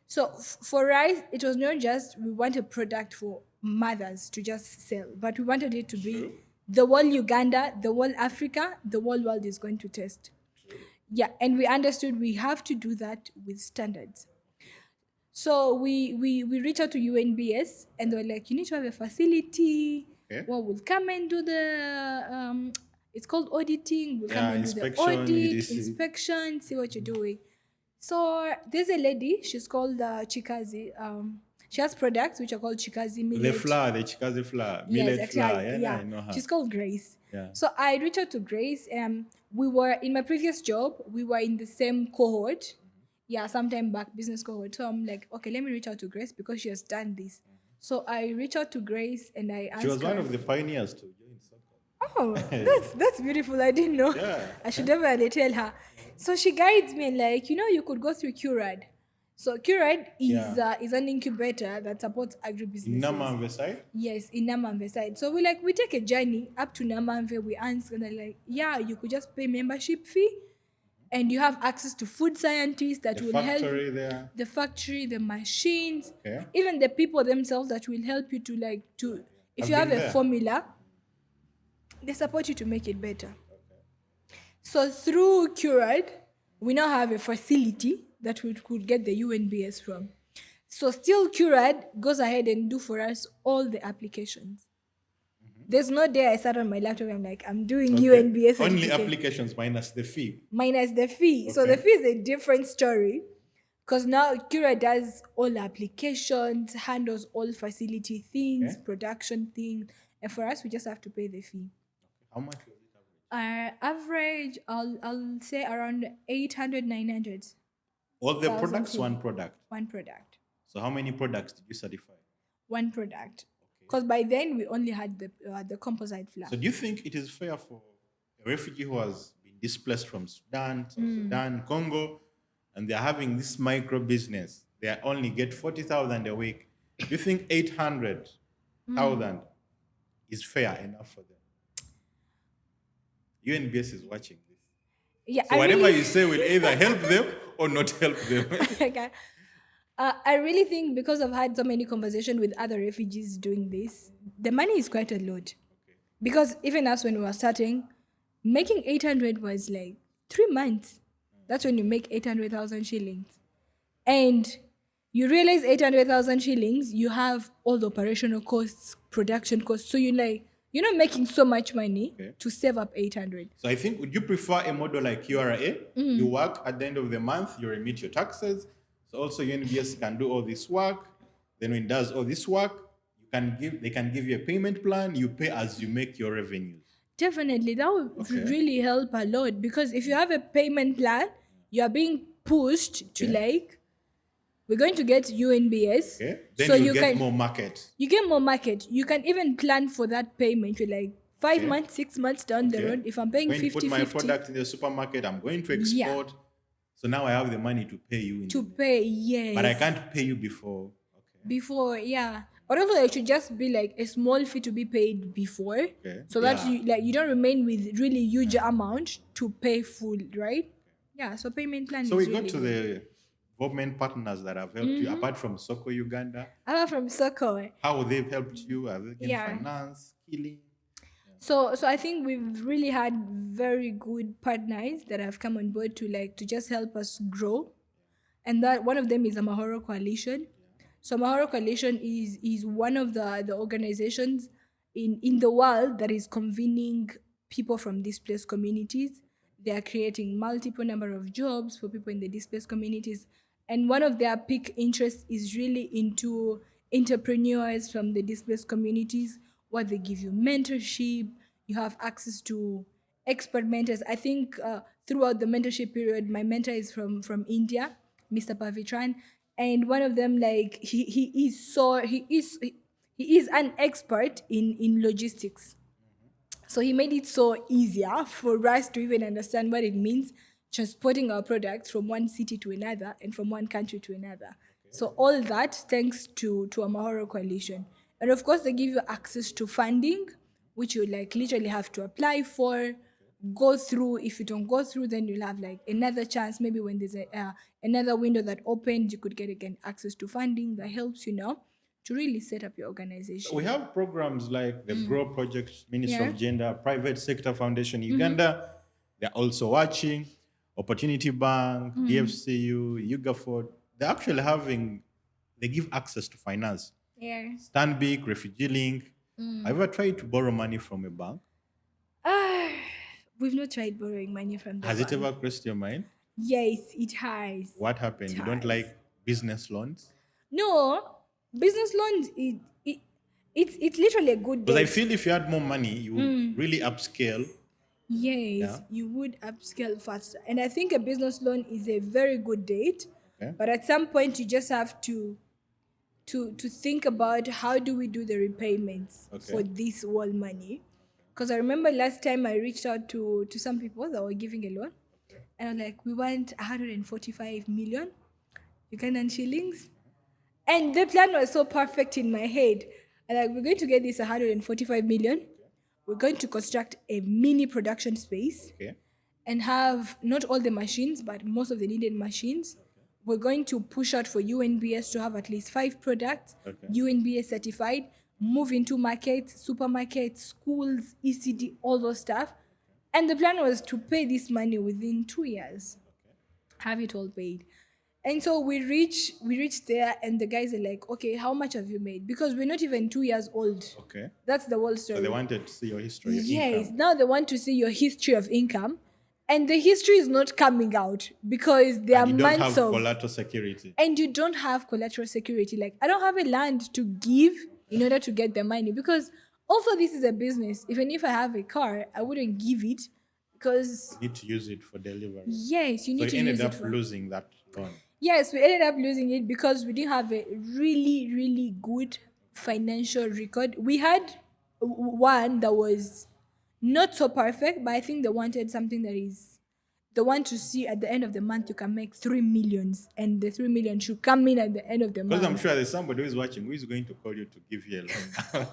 So for us, it was not just we want a product for mothers to just sell, but we wanted it to be the whole Uganda, the whole Africa, the whole world is going to test. Yeah, and we understood we have to do that with standards. So we reached out to UNBS and they were like, you need to have a facility. Okay. Well, we'll come and do the it's called auditing. We'll come and do the inspection, audit, EDC. inspection, see what you're doing. So there's a lady, she's called Chikazi. She has products which are called Chikazi millet. The flour, the chikazi flour, millet flour. Yeah, I know her. She's called Grace. Yeah. So I reached out to Grace. We were in my previous job. We were in the same cohort. Yeah, sometime back, business cohort. So I'm like, okay, let me reach out to Grace because she has done this. So I reached out to Grace and I asked She was her. one of the pioneers to join Soko. Oh, that's beautiful. I didn't know. Yeah. I should definitely tell her. So she guides me and like, you could go through Curad. So Curad is an incubator that supports agribusinesses. In Namamve side? Yes, in Namamve side. So we take a journey up to Namamve. We answer and they're like, yeah, you could just pay membership fee, and you have access to food scientists that The will factory help. there. The factory, the machines, Okay. even the people themselves that will help you to. If I've you have been a there. formula, they support you to make it better. So through Curad, we now have a facility that we could get the UNBS from. So still Curad goes ahead and do for us all the applications. There's no day I sat on my laptop and I'm like, I'm doing UNBS Only certificate. applications minus the fee. Minus the fee. So the Okay. fee is a different story because now Curad does all applications, handles all facility things, Okay. production things. And for us, we just have to pay the fee. How much was it? Average, I'll say around 800, 900. All the 1,000 products, fee. one product. One product. So how many products did you certify? One product. Because by then we only had the composite flour. So do you think it is fair for a refugee who has been displaced from Sudan, South Sudan, Congo, and they're having this micro business? They only get 40,000 a week. Do you think 800,000 is fair enough for them? UNBS is watching this. Yeah, So whatever you say will either help them or not help them. Okay. I really think because I've had so many conversations with other refugees doing this, the money is quite a lot. Because even us when we were starting, making 800 was like 3 months. That's when you make 800,000 shillings. And you realize 800,000 shillings, you have all the operational costs, production costs. So you're not making so much money to save up 800. So I think, would you prefer a model like URA? You work at the end of the month, you remit your taxes. So also UNBS can do all this work. Then when it does all this work, they can give you a payment plan. You pay as you make your revenues. Definitely, that would really help a lot because if you have a payment plan, you are being pushed to we're going to get UNBS. Okay. Then so you get more market. You get more market. You can even plan for that payment. You're like 5 months, 6 months down the road. If I'm paying When 50, you put my 50, product in the supermarket, I'm going to export. So now I have the money to pay you. Yes. But I can't pay you before. Okay. Before, yeah. But also it should just be like a small fee to be paid before. Okay. So that you don't remain with really huge amount to pay full, right? Yeah, so payment plan So is we got really to the government partners that have helped you apart from Soko Uganda? I'm from Soko. How they've helped you? Have they given Yeah. finance, skilling? So I think we've really had very good partners that have come on board to just help us grow, and that one of them is a Mahoro Coalition. So Mahoro Coalition is one of the organizations in the world that is convening people from displaced communities. They are creating multiple number of jobs for people in the displaced communities, and one of their peak interests is really into entrepreneurs from the displaced communities, where they give you mentorship. You have access to expert mentors. I think throughout the mentorship period, my mentor is from India, Mr. Pavitran, and one of them, like, he is an expert in logistics. So he made it so easier for us to even understand what it means transporting our products from one city to another and from one country to another. So all that thanks to a Mahoro Coalition. And of course they give you access to funding, which you like literally have to apply for, go through. If you don't go through, then you'll have like another chance. Maybe when there's another window that opens, you could get again access to funding that helps you now to really set up your organization. We have programs like the Grow Project, Ministry Yeah. of Gender, Private Sector Foundation Uganda. They're also watching. Opportunity Bank, DFCU, UGAFOD. They're actually they give access to finance. Yeah. Stanbic, Refugee Link. Have you ever tried to borrow money from a bank? We've not tried borrowing money from the Has it bank. ever crossed your mind? Yes, it has. What happened? It You don't has. like business loans? No, business loans. It's literally a good Because I debt. feel if you had more money, you would really upscale. Yes, Yeah. you would upscale faster, and I think a business loan is a very good date. Okay. But at some point, you just have to think about how do we do the repayments Okay. for this whole money. Because I remember last time I reached out to some people that were giving a loan, and I'm like, we want 145 million Ugandan shillings. And the plan was so perfect in my head. And like, we're going to get this 145 million. We're going to construct a mini production space Okay. and have not all the machines, but most of the needed machines. We're going to push out for UNBS to have at least 5 products, Okay. UNBS certified, move into markets, supermarkets, schools, ECD, all those stuff. And the plan was to pay this money within 2 years, have it all paid. And so we reach there, and the guys are like, okay, how much have you made? Because we're not even 2 years old. Okay. That's the whole So story. they wanted to see your history, your Yes, income. now they want to see your history of income, and the history is not coming out because there are And you don't months have of, collateral security. and you don't have collateral security. Like, I don't have a land to give in order to get the money, because also this is a business. Even if I have a car, I wouldn't give it because You need to use it for delivery. yes, you So need you to ended use it up for. losing that loan. Yes, we ended up losing it because we didn't have a really, really good financial record. We had one that was not so perfect, but I think they wanted something that is, they want to see at the end of the month you can make 3 millions, and the 3 million should come in at the end of the Because I'm month. sure there's somebody who is watching who is going to call you to give you a loan.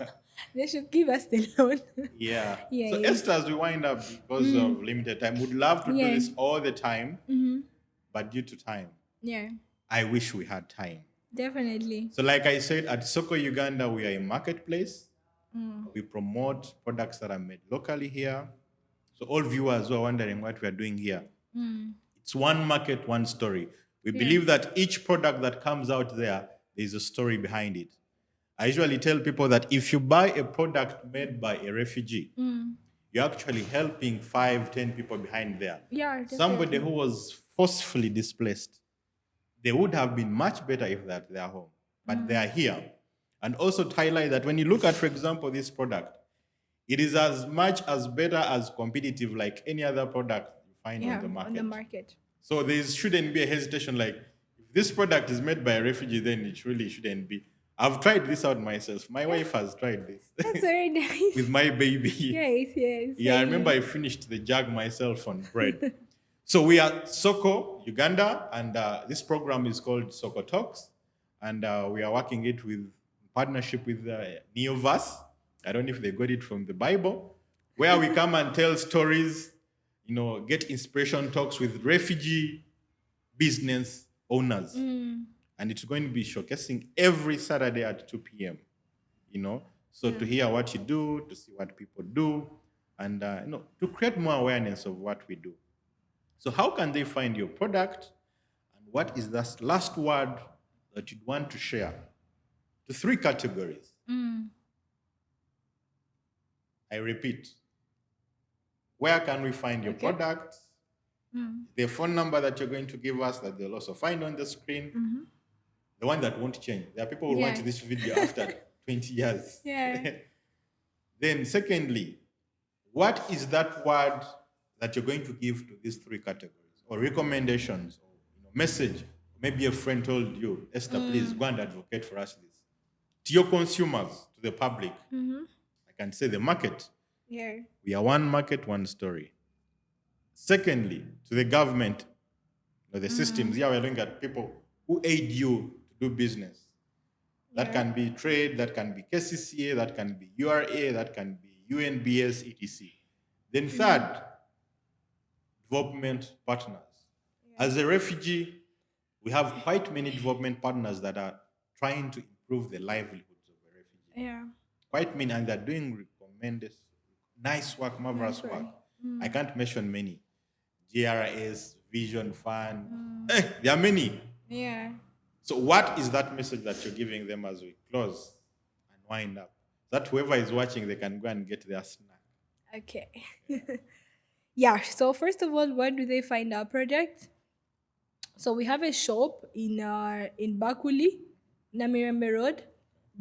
They should give us the loan. Yeah. So Yes. Esther, as we wind up because of limited time, would love to Yeah. do this all the time, but due to time, Yeah, I wish we had time. definitely. So, like I said, at Soko Uganda, we are a marketplace. We promote products that are made locally here. So, all viewers who are wondering what we are doing here, it's one market, one story. We believe that each product that comes out there is a story behind it. I usually tell people that if you buy a product made by a refugee, you're actually helping 5, 10 people behind there. Yeah, Somebody definitely. who was forcefully displaced, they would have been much better if they're at their home, but they are here. And also to highlight that when you look at, for example, this product, it is as much as better as competitive like any other product you find Yeah, on the market. on the market. So there shouldn't be a hesitation like, if this product is made by a refugee, then it really shouldn't be. I've tried this out myself. My wife has tried this That's very nice. with my baby. Yes, yes. Yeah, I same. remember I finished the jug myself on bread. So we are Soko Uganda, and this program is called Soko Talks, and we are working it with partnership with Neoverse. I don't know if they got it from the Bible, where we come and tell stories, get inspiration talks with refugee, business, owners. And it's going to be showcasing every Saturday at 2 p.m. So to hear what you do, to see what people do, and to create more awareness of what we do. So how can they find your product, and what is that last word that you'd want to share to three categories? I repeat, where can we find your product? The phone number that you're going to give us that they'll also find on the screen. The one that won't change. There are people who watch this video after 20 years. Yeah. Then secondly, what is that word that you're going to give to these three categories, or recommendations, or message? Maybe a friend told you, Esther, please go and advocate for us this. To your consumers, to the public, I can say the market. Yeah. We are one market, one story. Secondly, to the government, the systems. Here we're looking at people who aid you to do business. That can be trade, that can be KCCA, that can be URA, that can be UNBS, etc. Then third, development partners. As a refugee, we have quite many development partners that are trying to improve the livelihoods of the refugee. Yeah. Quite many, and they're doing tremendous, nice work, marvelous work. I can't mention many. GRS, Vision Fund. There are many. Yeah. So what is that message that you're giving them as we close and wind up? That whoever is watching, they can go and get their snack. Okay. Yeah. So first of all, where do they find our product? So we have a shop in Bakuli, Namirembe Road.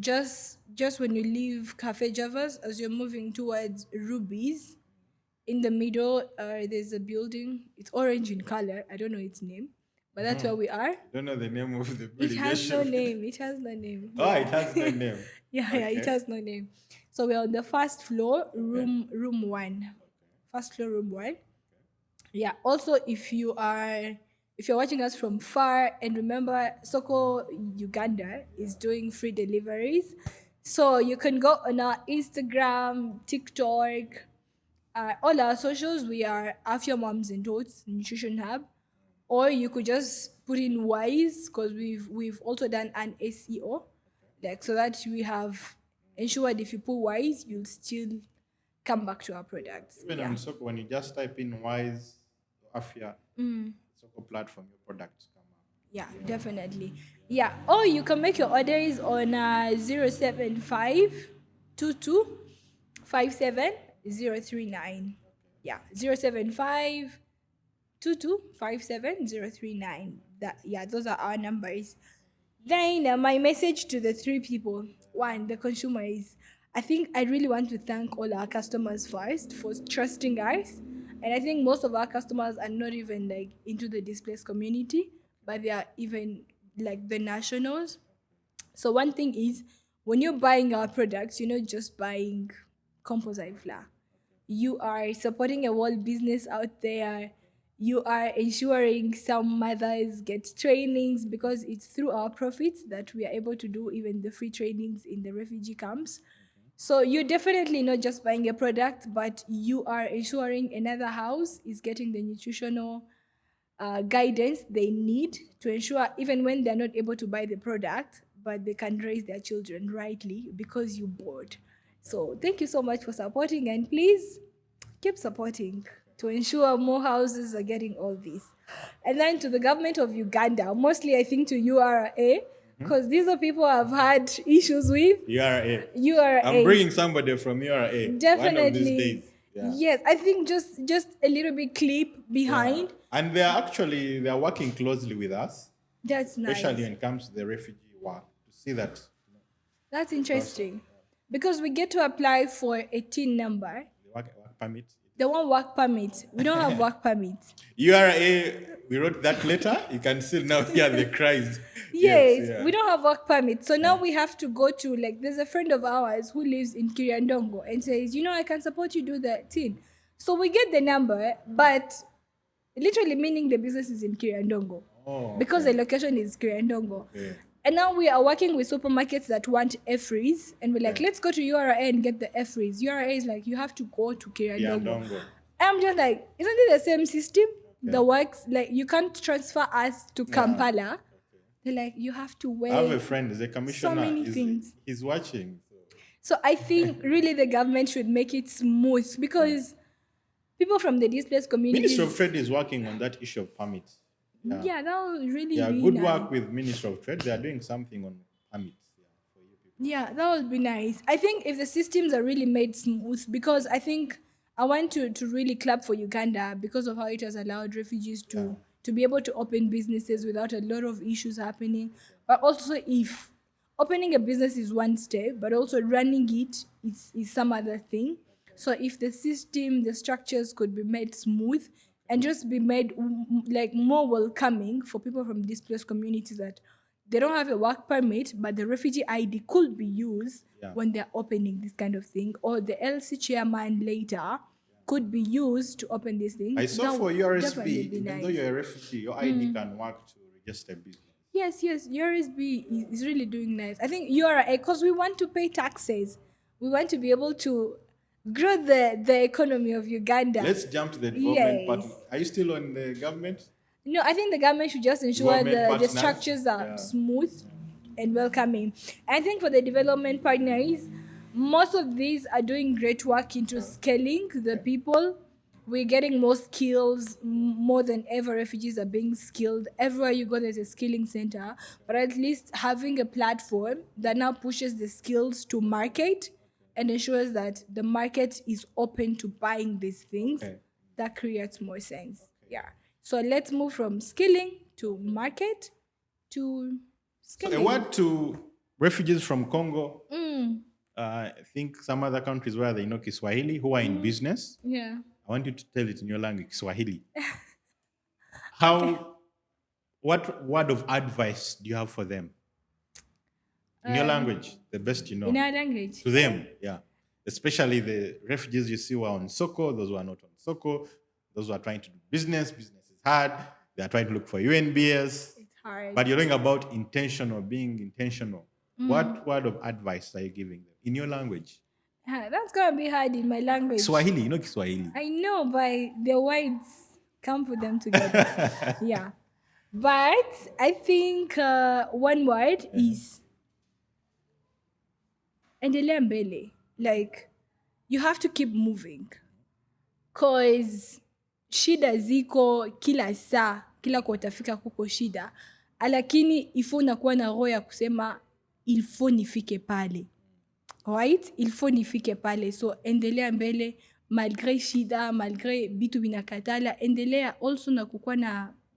Just when you leave Cafe Javas, as you're moving towards Ruby's, in the middle, there's a building. It's orange in color. I don't know its name, but that's where we are. Don't know the name of the It building. has no name. It has no name. Oh, it has no name. Yeah, it has no name. So we're on the first floor, room 1. First floor, room 1. Yeah. Also, if you're watching us from far, and remember, Soko Uganda is doing free deliveries, so you can go on our Instagram, TikTok, all our socials. We are Afya Moms and Tots Nutrition Hub, or you could just put in Wise, because we've also done an SEO, like, so that we have ensured if you put Wise, you'll still come back to our products. Even on Soko, when you just type in Wise, Afia, Soko platform, your products come up. Yeah, definitely. Yeah. Or you can make your orders on 075 22 57 039. Yeah, 075 22 57 039. Those are our numbers. Then my message to the three people. One, the consumer is, I think I really want to thank all our customers first for trusting us. And I think most of our customers are not even like into the displaced community, but they are even like the nationals. So one thing is, when you're buying our products, you're not just buying composite flour. You are supporting a whole business out there. You are ensuring some mothers get trainings, because it's through our profits that we are able to do even the free trainings in the refugee camps. So you're definitely not just buying a product, but you are ensuring another house is getting the nutritional guidance they need to ensure, even when they're not able to buy the product, but they can raise their children rightly because you bought. So thank you so much for supporting, and please keep supporting to ensure more houses are getting all this. And then to the government of Uganda, mostly I think to URA, because these are people I've had issues with. URA. URA. I'm bringing somebody from URA. Definitely. One of these days. Yeah. Yes, I think just a little bit clip behind. And they're working closely with us, That's nice. especially when it comes to the refugee work, to see that. That's interesting. Because we get to apply for a TIN number. The work permit. They want work permit. We don't have work permit. URA, we wrote that letter. You can still now hear the cries. Yes, we don't have work permit. So now we have to go to, like, there's a friend of ours who lives in Kiriandongo and says, I can support you do the TIN. So we get the number, but literally meaning the business is in Kiriandongo. Because the location is Kiriandongo. Okay. And now we are working with supermarkets that want F-freeze, and we're like, let's go to URA and get the F-freeze. URA is like, you have to go to Kiriandongo. Ndongo. I'm just like, isn't it the same system? the works, like you can't transfer us to Yeah. Kampala. They're like, you have to I have a wait. friend, is a So commissioner. many things. He's watching. So. So I think really the government should make it smooth because people from the displaced Ministry of communities, Trade is working on that issue of permits. Yeah. yeah, that would really Yeah, be good nice. work with Ministry of Trade. They are doing something on permits, yeah, for you people. Yeah, that would be nice. I think if the systems are really made smooth, because I think I want to really clap for Uganda because of how it has allowed refugees to be able to open businesses without a lot of issues happening. But also, if opening a business is one step, but also running it is some other thing. So if the system, the structures could be made smooth and just be made like more welcoming for people from displaced communities, that they don't have a work permit, but the refugee ID could be used Yeah. when they're opening this kind of thing, or the LC chairman later could be used to open this thing. I saw That for would definitely URSB, be even though nice. you're a refugee, your ID can work to register business. Yes, URSB is really doing nice. I think URA, because we want to pay taxes. We want to be able to grow the economy of Uganda. Let's jump to the development part. Yes. Are you still on the government? No, I think the government should just ensure Development the partners? structures are Yeah. smooth and welcoming. I think for the development partners, most of these are doing great work into scaling the people. We're getting more skills more than ever. Refugees are being skilled. Everywhere you go, there's a skilling center. But at least having a platform that now pushes the skills to market and ensures that the market is open to buying these things, Okay. that creates more sense. Yeah. So let's move from skilling to market to So a scaling. word to refugees from Congo. I think some other countries where they know Kiswahili, who are in business. Yeah. I want you to tell it in your language, Swahili. Okay. What word of advice do you have for them? In your language, the best you know. In our language. To them, yeah. Especially the refugees you see who are on Soko, those who are not on Soko, those who are trying to do business. Business is hard. They are trying to look for UNBS. It's hard. But you're talking about intentional, being intentional. What word of advice are you giving them in your language? That's gonna be hard in my language. Swahili, you know Kiswahili. I know, but the words can't put them together. Yeah. But I think one word is endelea mbele. Like, you have to keep moving. Cause shida ziko kila saa, kila kwa utafika kuko shida. Lakini ifo unakuwa na roho ya kusema ilfo nifike pale. Right? Ilfo nifike pale. So endelea mbele malgré shida, malgré bitu binakatala, endelea also na kukuwa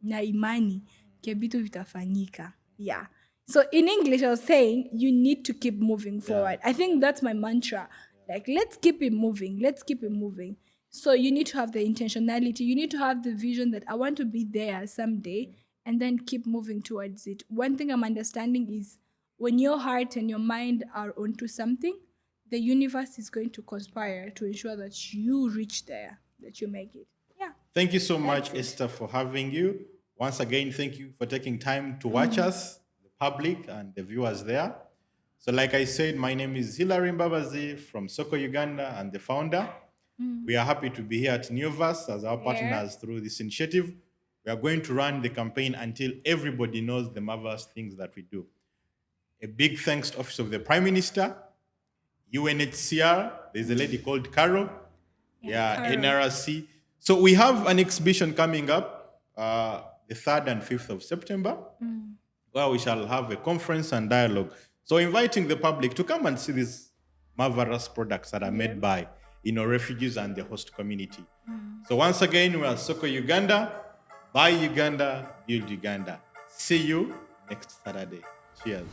na imani ke bitu vitafanyika. Yeah. So in English, I was saying you need to keep moving forward. I think that's my mantra. Like, let's keep it moving. Let's keep it moving. So you need to have the intentionality. You need to have the vision that I want to be there someday, and then keep moving towards it. One thing I'm understanding is when your heart and your mind are onto something, the universe is going to conspire to ensure that you reach there, that you make it. Yeah. Thank you so much, Esther, for having you. Once again, thank you for taking time to watch us, the public and the viewers there. So like I said, my name is Hilary Mbabazi from Soko Uganda and the founder. We are happy to be here at Neoverse as our partners through this initiative. We are going to run the campaign until everybody knows the marvelous things that we do. A big thanks to Office of the Prime Minister, UNHCR, there's a lady called Carol, Carol. NRC. So we have an exhibition coming up the 3rd and 5th of September, where we shall have a conference and dialogue. So inviting the public to come and see these marvelous products that are made by refugees and the host community. So once again, we are Soko Uganda. Buy Uganda, build Uganda. See you next Saturday. Cheers.